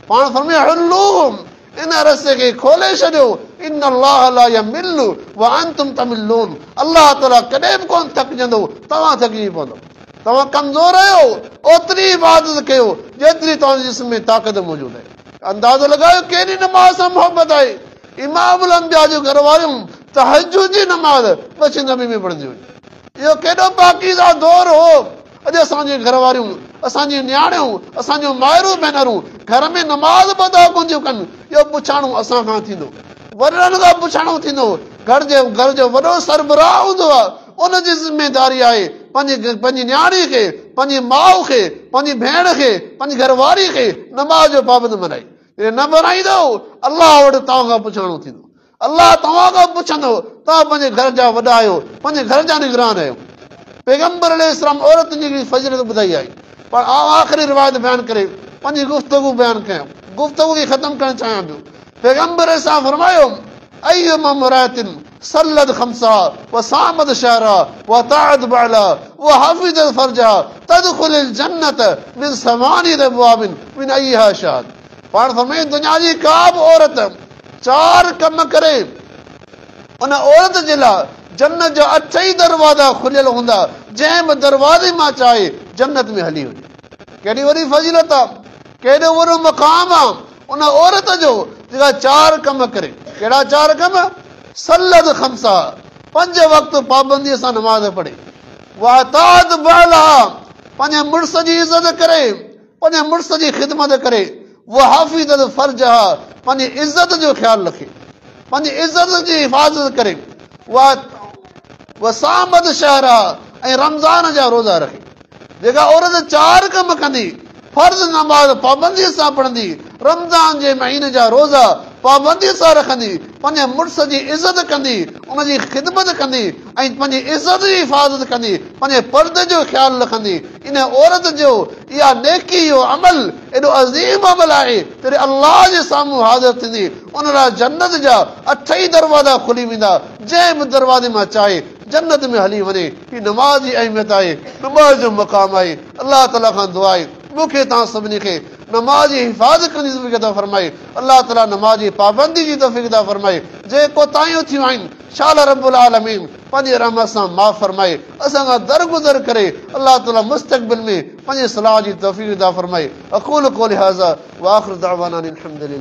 S1: पाण फरमाए हल्लू, इन रसे खे खोले छॾियो। इन अल्लाह ला यमिल्लु व अंतुम तमिल्लून, अल्लाह ताला कॾहिं बि कोन थकिजंदो, तव्हां थकिजी पवंदो। तव्हां कमज़ोर आहियो, ओतिरी इबादत कयो जेतिरी तव्हांजे जिस्म में ताक़त मौजूदु आहे। अंदाज़ो लॻायो केॾी नमाज़ सां मोहबत आहे। इमामुल अंबिया जूं घर वारियूं तहज्जुद जी नमाज़ मस्जिद नबी में पढ़ंदियूं। इहो केॾो पाकीज़ा दौर हो। अॼु असांजी घर वारियूं, असांजी नियाणियूं, असांजूं माइरूं भेनरूं घर में नमाज़ अदा कोन थियूं कनि। इहो पुछाणो असां खां थींदो, वॾनि खां पुछाणो थींदो। घर जो वॾो सरबराह हूंदो आहे, उनजी ज़िमेदारी आहे पंहिंजी न्याणी खे, पंहिंजी माउ खे, पंहिंजी भेण खे, पंहिंजी घरवारी खे नमाज़ जो पाबंद बनाई। न बनाईंदो अल्लाह वटि तव्हां खां पुछाणो थींदो। अल्लाह तव्हां खां पुछंदो, तव्हां पंहिंजे घर जा वॾा आहियो, पंहिंजे घर जा निगरान आहियो। पैगंबर अलैहिस्सलाम औरतुनि जी फज़ीलत ॿुधाई आहे। पर आख़िरी रिवायत बयानु करे पंहिंजी गुफ़्तगू बयानु कयां, गुफ़्तगू खे ख़तमु करणु चाहियां पियो। पैगंबर सां फरमायो, अय्युमा मुरातिन सल्लत खमसा व सामत शहरा व ताअत बाला व हफिज़त फरजा तदखुलुल जन्नत मिन समानियत अबवाबिन मिन अय्यहा शाद। पाण फरमाए दुनिया जी का बि औरत 4 कम करे, उन औरत जे लाइ जन्नत जा 8 ई दरवाज़ा खुलियल हूंदा, जंहिं बि दरवाज़े मां चाहे जन्नत में हली वञे। केॾी वॾी फज़ीलत आहे, केॾो वॾो मक़ाम आहे उन औरत जो जेका 4 कम करे। कहिड़ा 4 कम? सल्लत खमसा, 5 वक़्त पाबंदीअ सां नमाज़ पढ़े। वातात बाला, पंहिंजे मुड़ुस जी इज़त करे, पंहिंजे मुड़ुस जी ख़िदमत करे। वो हाफ़िज़त फर्जहा, पंहिंजी इज़त जो ख़्यालु रखे, पंहिंजी इज़त जी हिफ़ाज़त करे। वसामत शहरा, ऐं रमज़ान जा रोज़ा रखे। जेका औरत 4 कम कंदी, फर्ज़ नमाज़ पाबंदीअ सां पढ़ंदी, रमज़ान जे महीने जा रोज़ा पाबंदीअ सां रखंदी, पंहिंजे मुड़ुस जी इज़त कंदी, उनजी ख़िदमत कंदी ऐं पंहिंजी इज़त जी हिफ़ाज़त कंदी, पंहिंजे पर्दे जो ख़्यालु रखंदी, इन औरत जो इहा नेकी, इहो अमल एॾो अज़ीम अमल आहे, तॾहिं अल्लाह जे साम्हूं हाज़िर थींदी। उन लाइ जन्नत जा 8 ई दरवाज़ा खुली वेंदा, जंहिं बि दरवाज़े मां चाहे जन्नत में हली वञे। हीअ नमाज़ जी अहमियत आहे, नमाज़ जो मक़ाम आहे। अल्लाह ताला खां दुआ आहे मूंखे तव्हां सभिनी खे नमाज़ जी हिफ़ाज़त करण जी तौफ़ीक़ अता फ़रमाए। अल्लाह ताला नमाज़ जी पाबंदी जी तौफ़ीक़ अता फ़रमाए। जे कोताहियूं थियूं आहिनि शाला रब्बुल आलमीन पंहिंजे रहमत सां माफ़ फ़रमाए, असां खां दरगुज़र करे अल्लाह ताला मुस्तक़बिल में पंहिंजे सलाह जी तौफ़ीक़ अता फ़रमाए। अक़ूलु क़ौली हाज़ा व आख़िरु दअवाना अनिल हम्दुलिल्लाह।